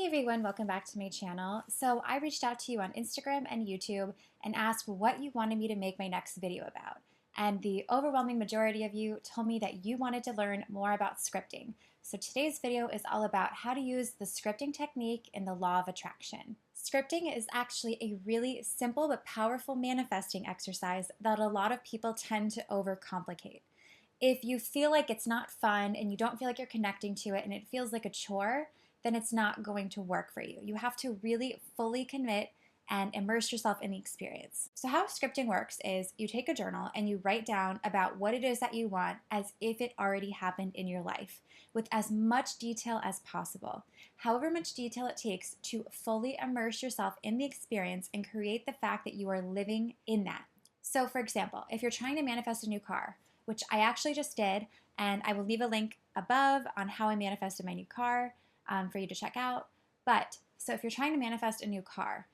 Hey everyone, welcome back to my channel. So I reached out to you on Instagram and YouTube and asked what you wanted me to make my next video about. And the overwhelming majority of you told me that you wanted to learn more about scripting. So today's video is all about how to use the scripting technique in the law of attraction. Scripting is actually a really simple but powerful manifesting exercise that a lot of people tend to overcomplicate. If you feel like it's not fun and you don't feel like you're connecting to it and it feels like a chore, then it's not going to work for you. You have to really fully commit and immerse yourself in the experience. So how scripting works is you take a journal and you write down about what it is that you want as if it already happened in your life with as much detail as possible. However much detail it takes to fully immerse yourself in the experience and create the fact that you are living in that. So for example, if you're trying to manifest a new car, which I actually just did, and I will leave a link above on how I manifested my new car for you to check out. But so if you're trying to manifest a new car,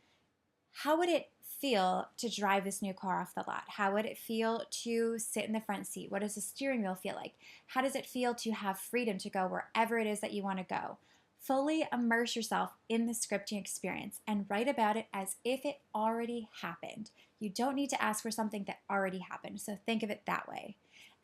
how would it feel to drive this new car off the lot? How would it feel to sit in the front seat? What does the steering wheel feel like? How does it feel to have freedom to go wherever it is that you want to go? Fully immerse yourself in the scripting experience and write about it as if it already happened. You don't need to ask for something that already happened, so think of it that way.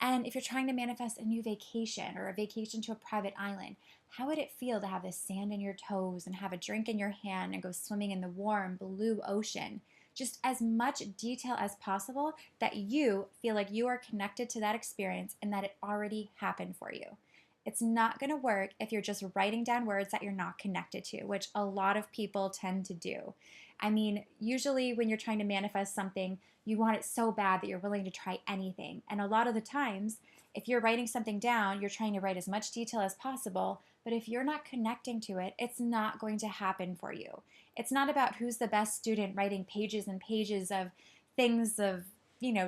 And if you're trying to manifest a new vacation or a vacation to a private island, how would it feel to have the sand in your toes and have a drink in your hand and go swimming in the warm blue ocean? Just as much detail as possible that you feel like you are connected to that experience and that it already happened for you. It's not going to work if you're just writing down words that you're not connected to, which a lot of people tend to do. I mean, usually when you're trying to manifest something, you want it so bad that you're willing to try anything. And a lot of the times, if you're writing something down, you're trying to write as much detail as possible, but if you're not connecting to it, it's not going to happen for you. It's not about who's the best student writing pages and pages of things of,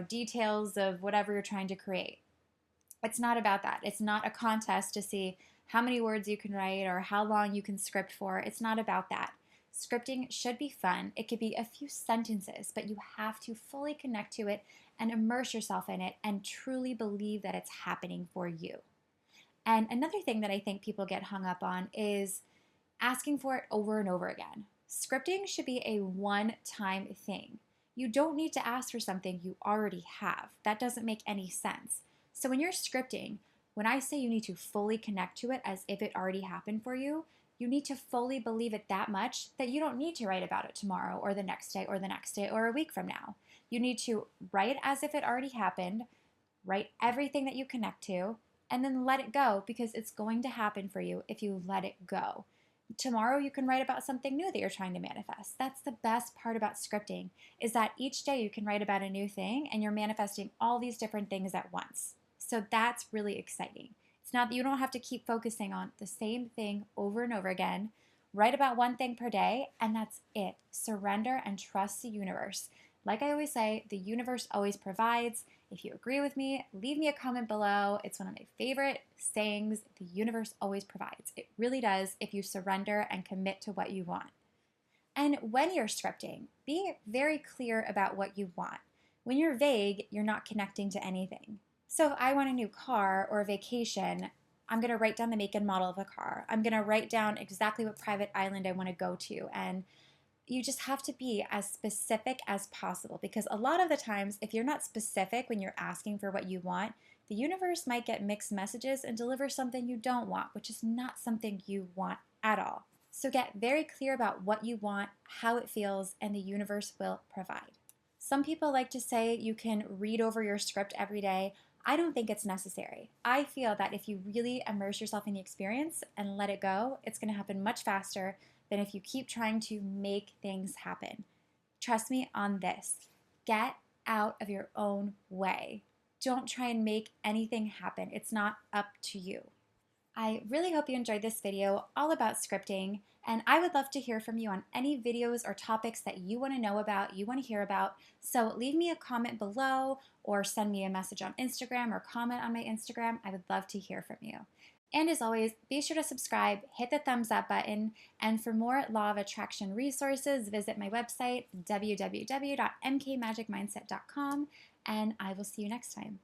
details of whatever you're trying to create. It's not about that. It's not a contest to see how many words you can write or how long you can script for. It's not about that. Scripting should be fun. It could be a few sentences, but you have to fully connect to it and immerse yourself in it and truly believe that it's happening for you. And another thing that I think people get hung up on is asking for it over and over again. Scripting should be a one-time thing. You don't need to ask for something you already have. That doesn't make any sense. So when you're scripting, when I say you need to fully connect to it as if it already happened for you, you need to fully believe it that much that you don't need to write about it tomorrow or the next day or the next day or a week from now. You need to write as if it already happened, write everything that you connect to, and then let it go because it's going to happen for you if you let it go. Tomorrow you can write about something new that you're trying to manifest. That's the best part about scripting, is that each day you can write about a new thing and you're manifesting all these different things at once. So that's really exciting. It's not that you don't have to keep focusing on the same thing over and over again. Write about one thing per day, and that's it. Surrender and trust the universe. Like I always say, the universe always provides. If you agree with me, leave me a comment below. It's one of my favorite sayings. The universe always provides. It really does if you surrender and commit to what you want. And when you're scripting, be very clear about what you want. When you're vague, you're not connecting to anything. So if I want a new car or a vacation, I'm going to write down the make and model of the car. I'm going to write down exactly what private island I want to go to. And you just have to be as specific as possible, because a lot of the times, if you're not specific when you're asking for what you want, the universe might get mixed messages and deliver something you don't want, which is not something you want at all. So get very clear about what you want, how it feels, and the universe will provide. Some people like to say you can read over your script every day. I don't think it's necessary. I feel that if you really immerse yourself in the experience and let it go, it's going to happen much faster than if you keep trying to make things happen. Trust me on this. Get out of your own way. Don't try and make anything happen. It's not up to you. I really hope you enjoyed this video all about scripting, and I would love to hear from you on any videos or topics that you want to know about, you want to hear about. So leave me a comment below or send me a message on Instagram or comment on my Instagram. I would love to hear from you. And as always, be sure to subscribe, hit the thumbs up button, and for more Law of Attraction resources, visit my website, www.mkmagicmindset.com, and I will see you next time.